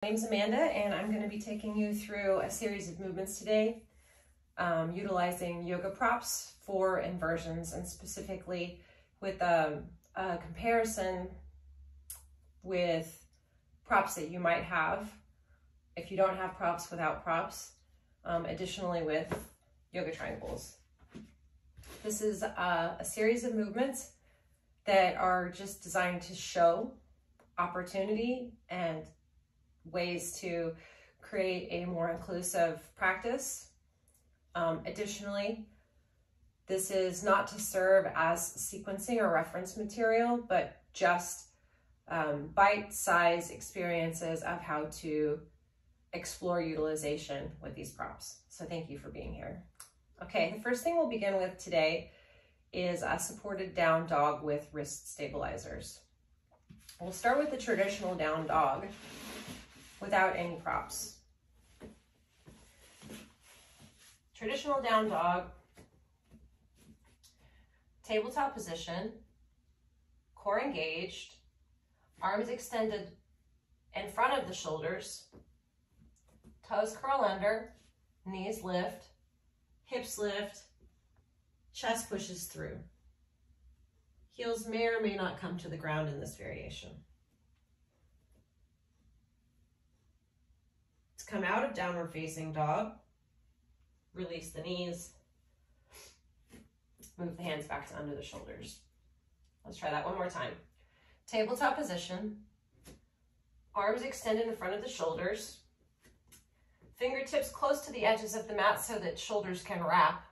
My name's Amanda, and I'm going to be taking you through a series of movements today, utilizing yoga props for inversions, and specifically with a comparison with props that you might have if you don't have props, without props, additionally with yoga triangles. This is a series of movements that are just designed to show opportunity and ways to create a more inclusive practice. Additionally, this is not to serve as sequencing or reference material, but just bite-sized experiences of how to explore utilization with these props. So thank you for being here. Okay, the first thing we'll begin with today is a supported down dog with wrist stabilizers. We'll start with the traditional down dog without any props. Traditional down dog, tabletop position, core engaged, arms extended in front of the shoulders, toes curl under, knees lift, hips lift, chest pushes through. Heels may or may not come to the ground in this variation. Let's come out of downward facing dog, release the knees, move the hands back to under the shoulders. Let's try that one more time. Tabletop position, arms extended in front of the shoulders, fingertips close to the edges of the mat so that shoulders can wrap.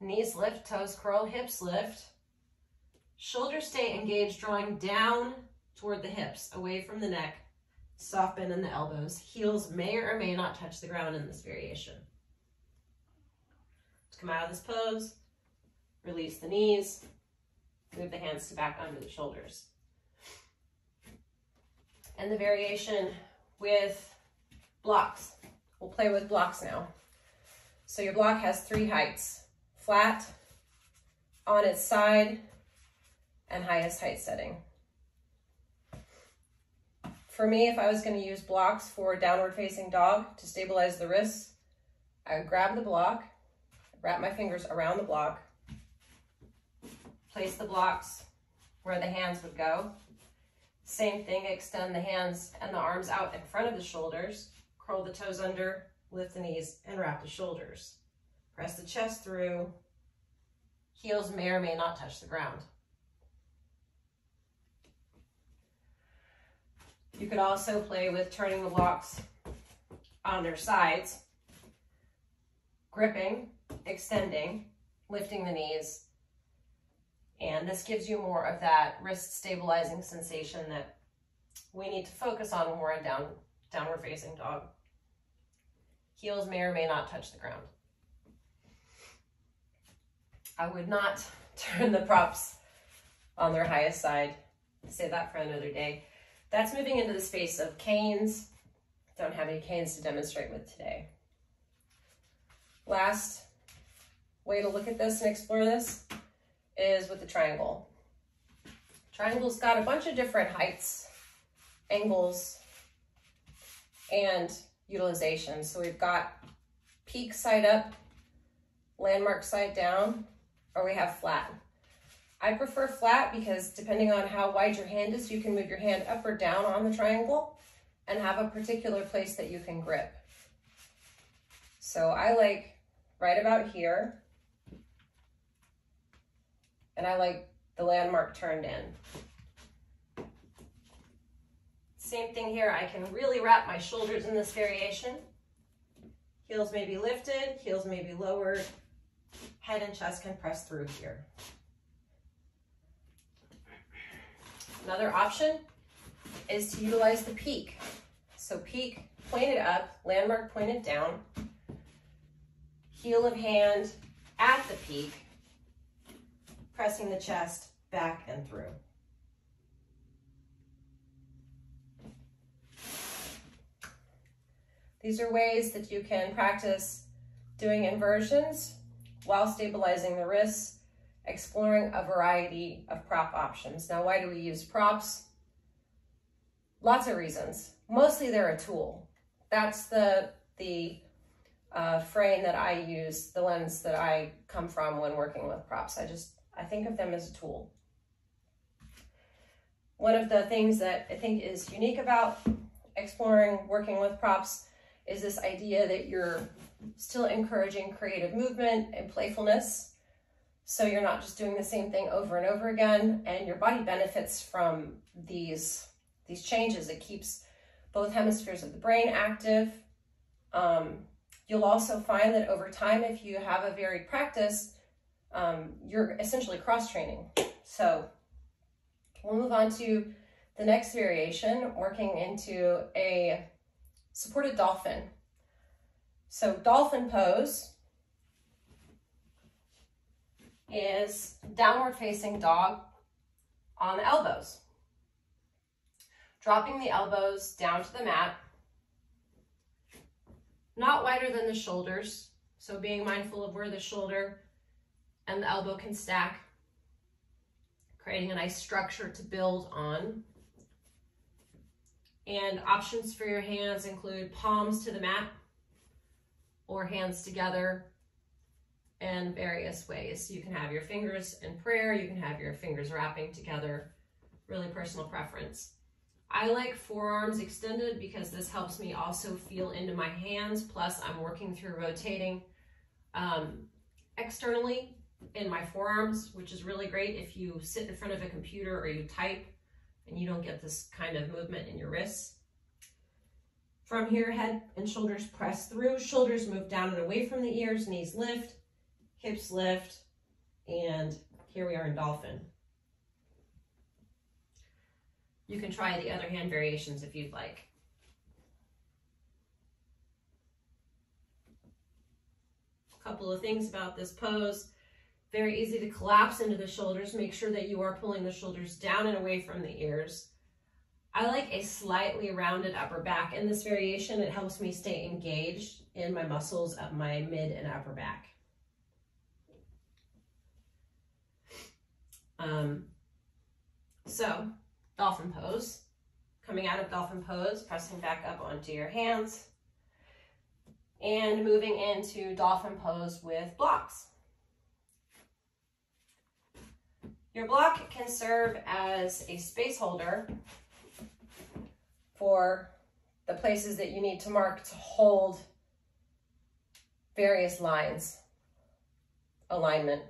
Knees lift, toes curl, hips lift. Shoulders stay engaged, drawing down toward the hips, away from the neck. Soft bend in the elbows. Heels may or may not touch the ground in this variation. Let's come out of this pose. Release the knees. Move the hands to back under the shoulders. And the variation with blocks. We'll play with blocks now. So your block has 3 heights: flat, on its side, and highest height setting. For me, if I was going to use blocks for downward facing dog to stabilize the wrists, I would grab the block, wrap my fingers around the block, place the blocks where the hands would go. Same thing, extend the hands and the arms out in front of the shoulders, curl the toes under, lift the knees, and wrap the shoulders. Press the chest through. Heels may or may not touch the ground. You could also play with turning the blocks on their sides, gripping, extending, lifting the knees, and this gives you more of that wrist stabilizing sensation that we need to focus on when we're in downward facing dog. Heels may or may not touch the ground. I would not turn the props on their highest side. Save that for another day. That's moving into the space of canes. Don't have any canes to demonstrate with today. Last way to look at this and explore this is with the triangle. Triangle's got a bunch of different heights, angles, and utilization. So we've got peak side up, landmark side down, or we have flat. I prefer flat because depending on how wide your hand is, you can move your hand up or down on the triangle and have a particular place that you can grip. So I like right about here, and I like the landmark turned in. Same thing here, I can really wrap my shoulders in this variation. Heels may be lifted, heels may be lowered, head and chest can press through here. Another option is to utilize the peak. So peak pointed up, landmark pointed down, heel of hand at the peak, pressing the chest back and through. These are ways that you can practice doing inversions while stabilizing the wrists, exploring a variety of prop options. Now, why do we use props? Lots of reasons. Mostly they're a tool. That's the frame that I use, the lens that I come from when working with props. I think of them as a tool. One of the things that I think is unique about exploring working with props is this idea that you're still encouraging creative movement and playfulness. So you're not just doing the same thing over and over again, and your body benefits from these changes. It keeps both hemispheres of the brain active. You'll also find that over time, if you have a varied practice, you're essentially cross-training. So we'll move on to the next variation, working into a supported dolphin. So dolphin pose is downward facing dog on the elbows. Dropping the elbows down to the mat, not wider than the shoulders. So being mindful of where the shoulder and the elbow can stack, creating a nice structure to build on. And options for your hands include palms to the mat or hands together in various ways. You can have your fingers in prayer, you can have your fingers wrapping together, really personal preference. I like forearms extended because this helps me also feel into my hands, plus I'm working through rotating externally in my forearms, which is really great if you sit in front of a computer or you type and you don't get this kind of movement in your wrists. From here, head and shoulders press through, shoulders move down and away from the ears, knees lift, hips lift, and here we are in dolphin. You can try the other hand variations if you'd like. A couple of things about this pose. Very easy to collapse into the shoulders. Make sure that you are pulling the shoulders down and away from the ears. I like a slightly rounded upper back in this variation. It helps me stay engaged in my muscles of my mid and upper back. So dolphin pose, coming out of dolphin pose, pressing back up onto your hands and moving into dolphin pose with blocks. Your block can serve as a space holder for the places that you need to mark to hold various lines, alignment.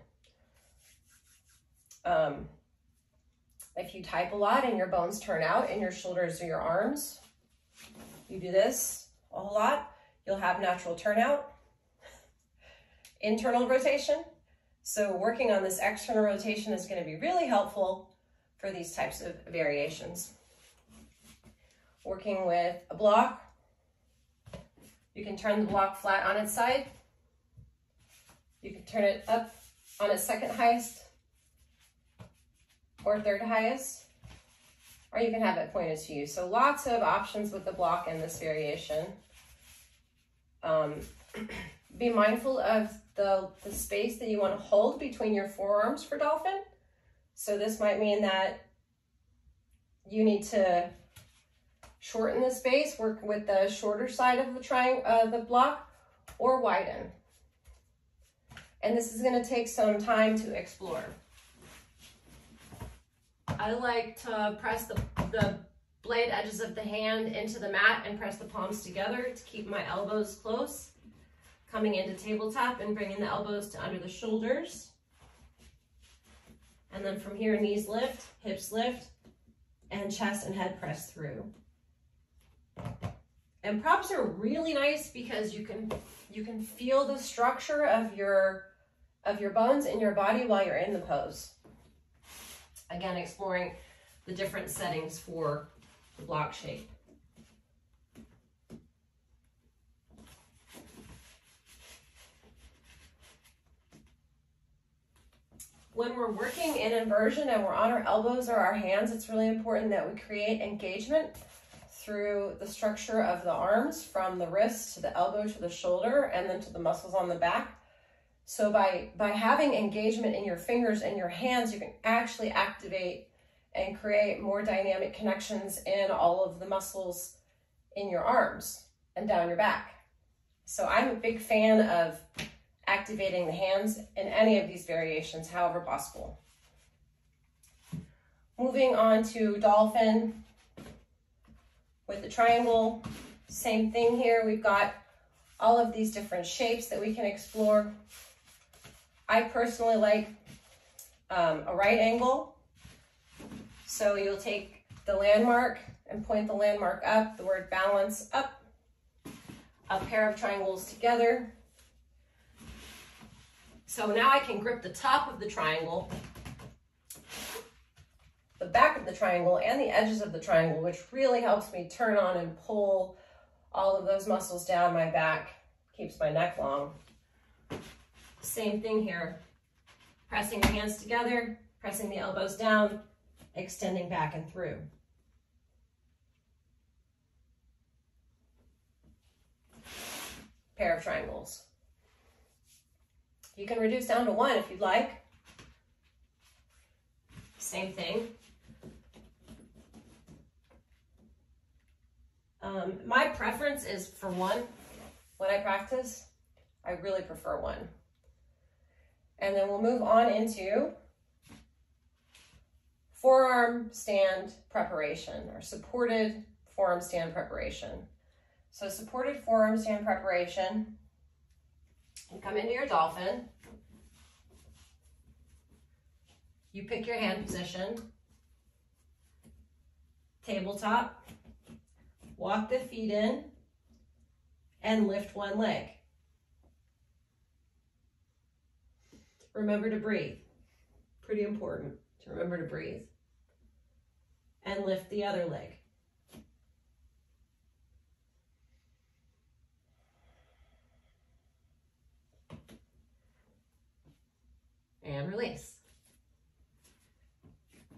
If you type a lot and your bones turn out in your shoulders or your arms, you do this a whole lot, you'll have natural turnout, internal rotation. So working on this external rotation is going to be really helpful for these types of variations. Working with a block, you can turn the block flat on its side. You can turn it up on its second highest or third highest, or you can have it pointed to you. So lots of options with the block in this variation. Be mindful of the space that you want to hold between your forearms for dolphin. So this might mean that you need to shorten the space, work with the shorter side of the block, or widen. And this is going to take some time to explore. I like to press the blade edges of the hand into the mat and press the palms together to keep my elbows close. Coming into tabletop and bringing the elbows to under the shoulders. And then from here, knees lift, hips lift, and chest and head press through. And props are really nice because you can feel the structure of your bones in your body while you're in the pose. Again, exploring the different settings for the block shape. When we're working in inversion and we're on our elbows or our hands, it's really important that we create engagement through the structure of the arms, from the wrist to the elbow to the shoulder and then to the muscles on the back. So by having engagement in your fingers and your hands, you can actually activate and create more dynamic connections in all of the muscles in your arms and down your back. So I'm a big fan of activating the hands in any of these variations, however possible. Moving on to Dolphin with the triangle. Same thing here. We've got all of these different shapes that we can explore. I personally like a right angle. So you'll take the landmark and point the landmark up, the word balance up, a pair of triangles together. So now I can grip the top of the triangle, the back of the triangle, and the edges of the triangle, which really helps me turn on and pull all of those muscles down my back, keeps my neck long. Same thing here, pressing the hands together, pressing the elbows down, extending back and through. Pair of triangles. You can reduce down to one if you'd like. Same thing. My preference is for one. When I practice, I really prefer one. And then we'll move on into forearm stand preparation, or supported forearm stand preparation. So supported forearm stand preparation, you come into your Dolphin, you pick your hand position, tabletop, walk the feet in, and lift one leg. Remember to breathe. Pretty important to remember to breathe. And lift the other leg. And release.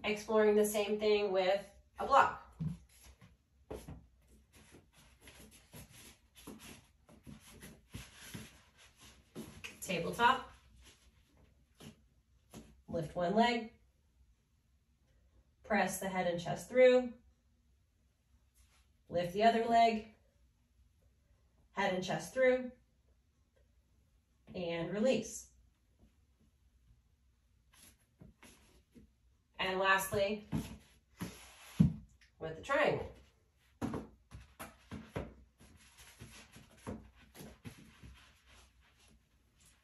Exploring the same thing with a block. Tabletop. Lift one leg. Press the head and chest through. Lift the other leg. Head and chest through. And release. And lastly, with the triangle.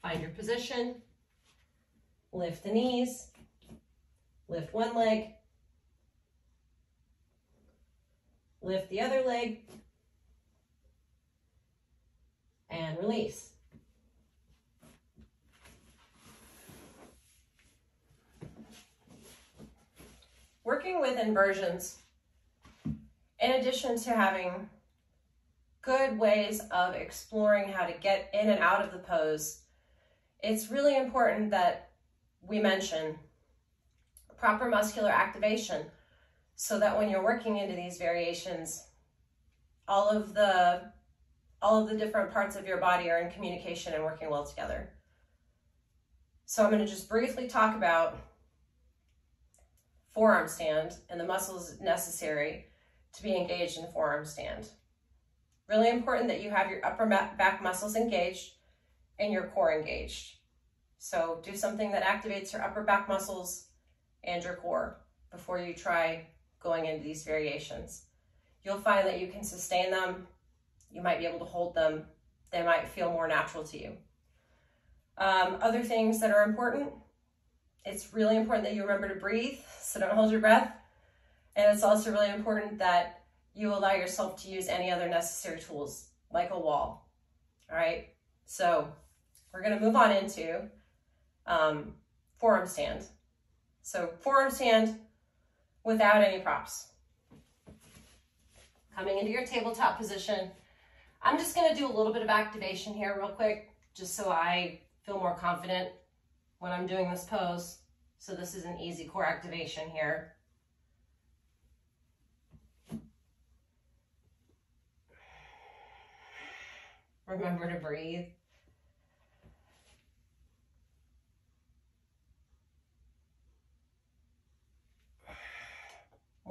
Find your position, lift the knees, lift one leg, lift the other leg, and release. Working with inversions, in addition to having good ways of exploring how to get in and out of the pose, it's really important that we mention proper muscular activation so that when you're working into these variations, all of the different parts of your body are in communication and working well together. So I'm going to just briefly talk about forearm stand and the muscles necessary to be engaged in forearm stand. Really important that you have your upper back muscles engaged and your core engaged. So do something that activates your upper back muscles and your core before you try going into these variations. You'll find that you can sustain them. You might be able to hold them. They might feel more natural to you. Other things that are important, it's really important that you remember to breathe, so don't hold your breath. And it's also really important that you allow yourself to use any other necessary tools, like a wall. All right, so we're gonna move on into forearm stand. So forearm stand without any props. Coming into your tabletop position, I'm just gonna do a little bit of activation here real quick, just so I feel more confident when I'm doing this pose. So this is an easy core activation here. Remember to breathe.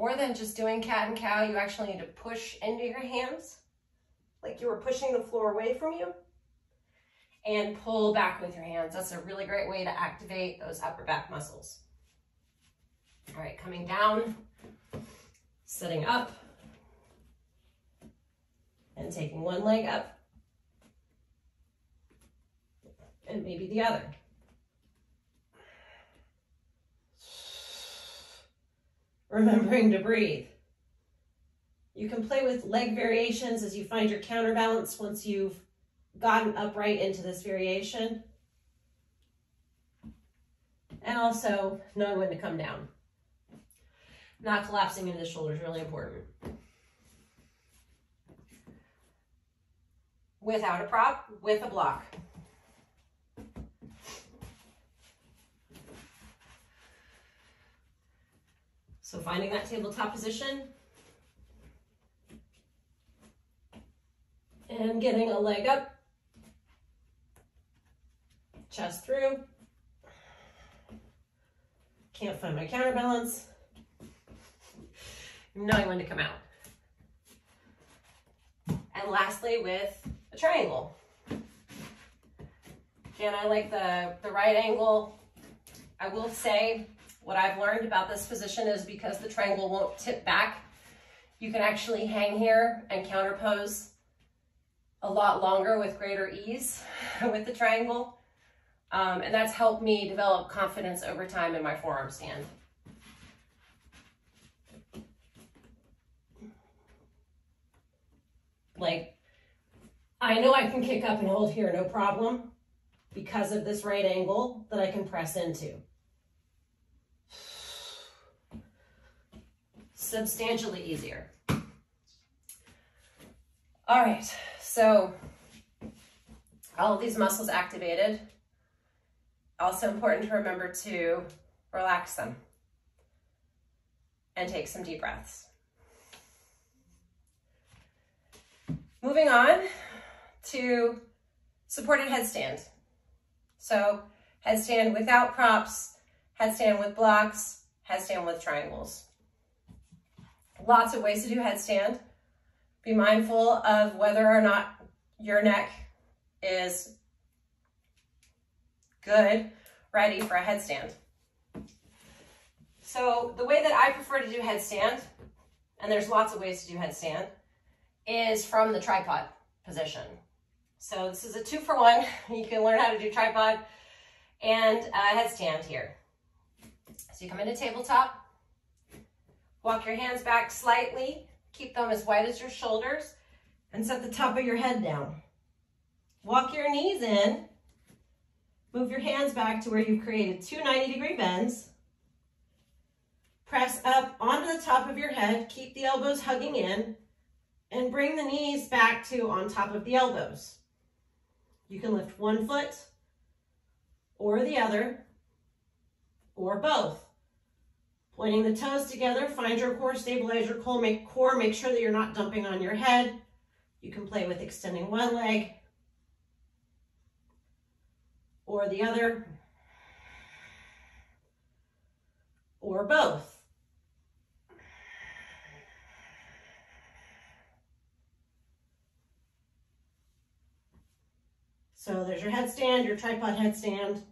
more than just doing cat and cow, you actually need to push into your hands, like you were pushing the floor away from you, and pull back with your hands. That's a really great way to activate those upper back muscles. All right, coming down, sitting up, and taking one leg up, and maybe the other. Remembering to breathe. You can play with leg variations as you find your counterbalance once you've gotten upright into this variation. And also knowing when to come down. Not collapsing into the shoulders, really important. Without a prop, with a block. So finding that tabletop position and getting a leg up, chest through. Can't find my counterbalance. Knowing when to come out. And lastly, with a triangle. Again, I like the right angle. I will say, what I've learned about this position is because the triangle won't tip back, you can actually hang here and counterpose a lot longer with greater ease with the triangle. And that's helped me develop confidence over time in my forearm stand. Like, I know I can kick up and hold here, no problem, because of this right angle that I can press into. Substantially easier. All right, so all of these muscles activated. Also important to remember to relax them and take some deep breaths. Moving on to supported headstand. So headstand without props, headstand with blocks, headstand with triangles. Lots of ways to do headstand. Be mindful of whether or not your neck is good, ready for a headstand. So the way that I prefer to do headstand, and there's lots of ways to do headstand, is from the tripod position. So this is a 2-for-1. You can learn how to do tripod and headstand here. So you come into tabletop, walk your hands back slightly, keep them as wide as your shoulders, and set the top of your head down. Walk your knees in, move your hands back to where you've created 2 90-degree bends. Press up onto the top of your head, keep the elbows hugging in, and bring the knees back to on top of the elbows. You can lift one foot or the other or both. Pointing the toes together, find your core, stabilize your core, make sure that you're not dumping on your head. You can play with extending one leg or the other or both. So there's your headstand, your tripod headstand.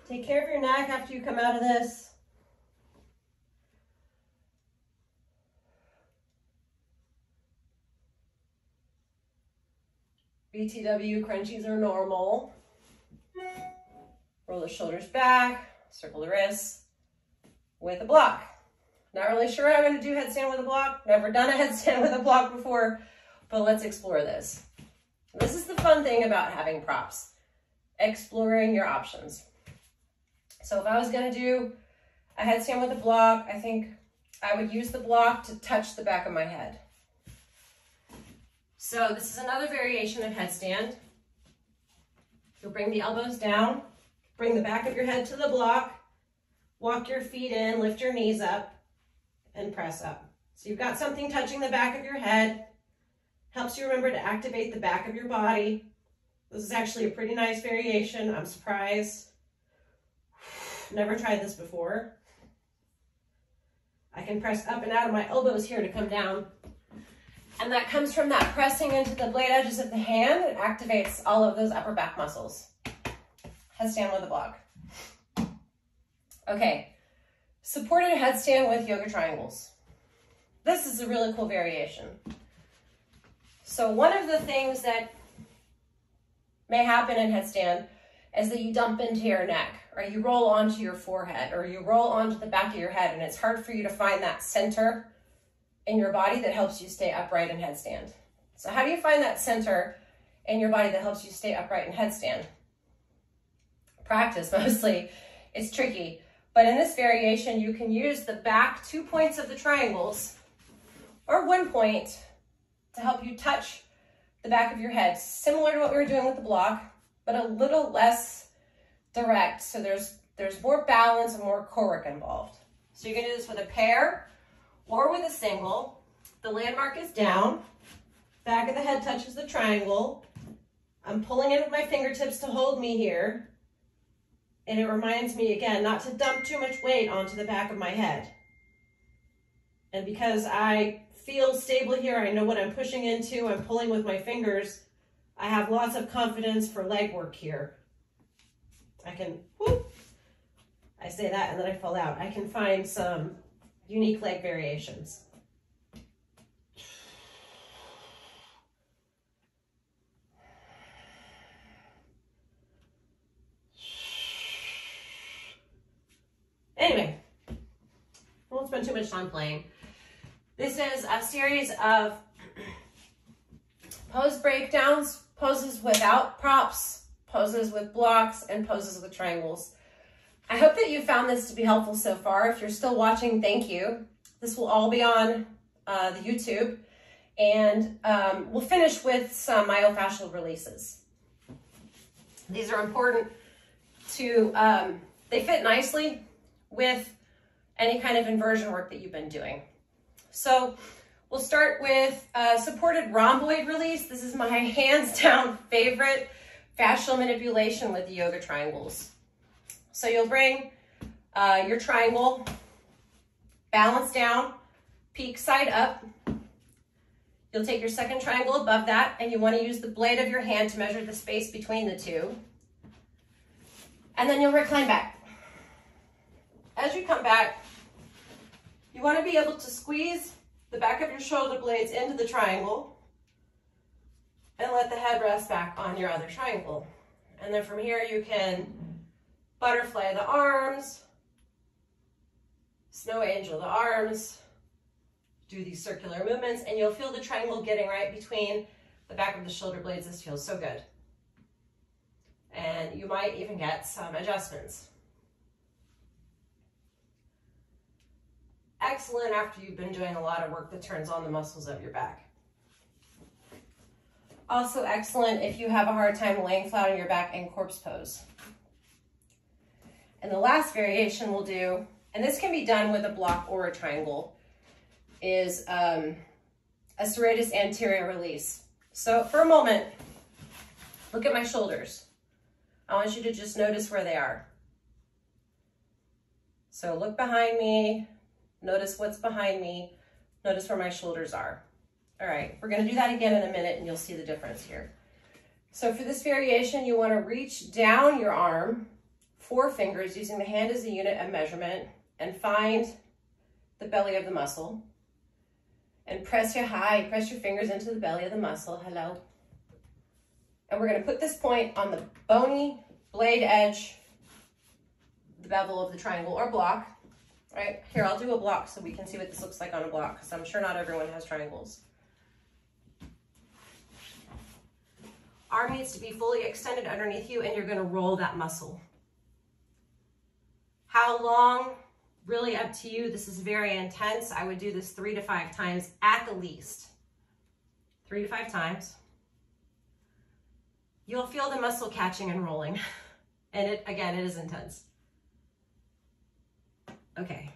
Take care of your neck after you come out of this. BTW crunchies are normal. Roll the shoulders back, circle the wrists with a block. Not really sure how I'm going to do headstand with a block. Never done a headstand with a block before, but let's explore this. This is the fun thing about having props, exploring your options. So if I was going to do a headstand with a block, I think I would use the block to touch the back of my head. So this is another variation of headstand. You'll bring the elbows down, bring the back of your head to the block, walk your feet in, lift your knees up, and press up. So you've got something touching the back of your head. Helps you remember to activate the back of your body. This is actually a pretty nice variation. I'm surprised. Never tried this before. I can press up and out of my elbows here to come down. And that comes from that pressing into the blade edges of the hand. It activates all of those upper back muscles. Headstand with a block. Okay, supported headstand with yoga triangles. This is a really cool variation. So one of the things that may happen in headstand is that you dump into your neck, or you roll onto your forehead, or you roll onto the back of your head, and it's hard for you to find that center in your body that helps you stay upright in headstand. So how do you find that center in your body that helps you stay upright in headstand? Practice mostly. It's tricky. But in this variation, you can use the back 2 points of the triangles, or 1 point, to help you touch the back of your head, similar to what we were doing with the block, but a little less direct. So there's more balance and more core work involved. So you can do this with a pair or with a single. The landmark is down. Back of the head touches the triangle. I'm pulling in with my fingertips to hold me here. And it reminds me, again, not to dump too much weight onto the back of my head. And because I feel stable here, I know what I'm pushing into, I'm pulling with my fingers, I have lots of confidence for leg work here. I can, whoop, I say that and then I fall out. I can find some unique leg variations. Anyway, I won't spend too much time playing. This is a series of pose breakdowns, poses without props, poses with blocks, and poses with triangles. I hope that you found this to be helpful so far. If you're still watching, thank you. This will all be on the YouTube, and we'll finish with some myofascial releases. These are important to, they fit nicely with any kind of inversion work that you've been doing. So we'll start with supported rhomboid release. This is my hands down favorite fascial manipulation with the yoga triangles. So you'll bring your triangle, balance down, peak side up. You'll take your second triangle above that, and you want to use the blade of your hand to measure the space between the two. And then you'll recline back. As you come back, you want to be able to squeeze the back of your shoulder blades into the triangle and let the head rest back on your other triangle. And then from here you can butterfly the arms, snow angel the arms, do these circular movements, and you'll feel the triangle getting right between the back of the shoulder blades. This feels so good. And you might even get some adjustments. Excellent after you've been doing a lot of work that turns on the muscles of your back. Also excellent if you have a hard time laying flat on your back in corpse pose. And the last variation we'll do, and this can be done with a block or a triangle, is a Serratus anterior release. So for a moment, look at my shoulders. I want you to just notice where they are. So look behind me, notice what's behind me, notice where my shoulders are. All right, we're gonna do that again in a minute and you'll see the difference here. So for this variation, you wanna reach down your arm, 4 fingers, using the hand as a unit of measurement, and find the belly of the muscle. And press your fingers into the belly of the muscle, hello. And we're gonna put this point on the bony blade edge, the bevel of the triangle or block. Right, here I'll do a block so we can see what this looks like on a block, because I'm sure not everyone has triangles. Arm needs to be fully extended underneath you, and you're gonna roll that muscle. How long? Really up to you. This is very intense. I would do this 3 to 5 times at the least. 3 to 5 times. You'll feel the muscle catching and rolling. And it, again, it is intense. Okay,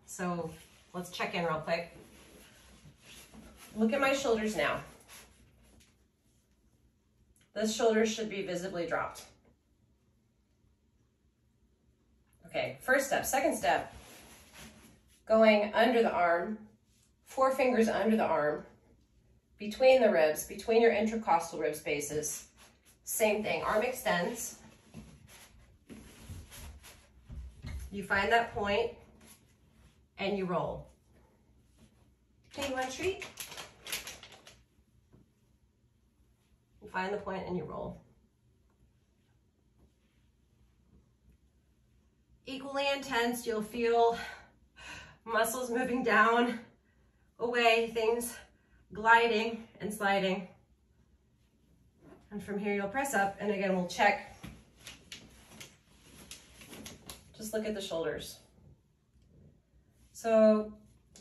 so let's check in real quick. Look at my shoulders now. This shoulder should be visibly dropped. Okay, first step. Second step, going under the arm, 4 fingers under the arm, between the ribs, between your intercostal rib spaces. Same thing, arm extends. You find that point and you roll. Okay, you want a treat? You find the point and you roll. Equally intense, you'll feel muscles moving down, away, things gliding and sliding. And from here you'll press up, and again we'll check. Just look at the shoulders. So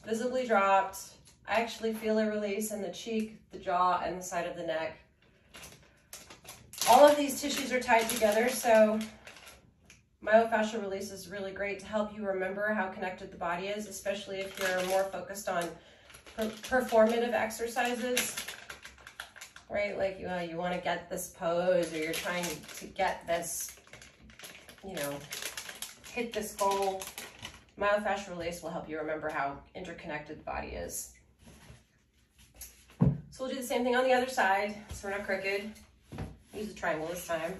visibly dropped. I actually feel a release in the cheek, the jaw, and the side of the neck. All of these tissues are tied together, so myofascial release is really great to help you remember how connected the body is, especially if you're more focused on performative exercises, right? Like you want to get this pose, or you're trying to get this, you know, hit this goal. Myofascial release will help you remember how interconnected the body is. So we'll do the same thing on the other side, so we're not crooked. Use a triangle this time.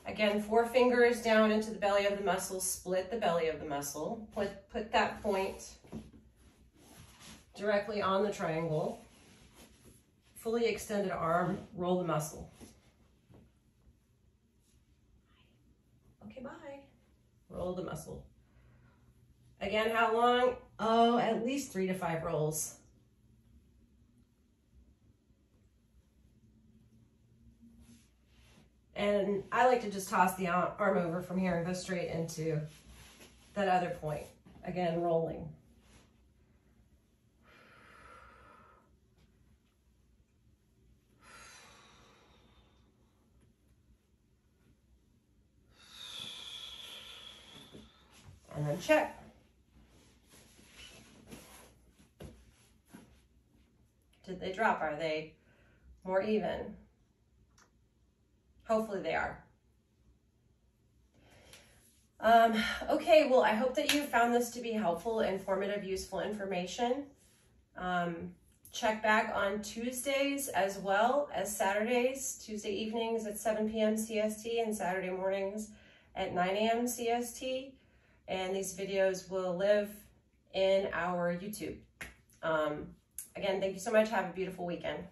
Again, 4 fingers down into the belly of the muscle, split the belly of the muscle. Put that point directly on the triangle. Fully extended arm, roll the muscle. Okay, bye. Roll the muscle. Again, how long? Oh, at least 3 to 5 rolls. And I like to just toss the arm over from here and go straight into that other point. Again, rolling. And then check. Did they drop? Are they more even? Hopefully they are. Okay, well, I hope that you found this to be helpful, informative, useful information. Check back on Tuesdays as well as Saturdays, Tuesday evenings at 7 p.m. CST and Saturday mornings at 9 a.m. CST. And these videos will live in our YouTube. Again, thank you so much. Have a beautiful weekend.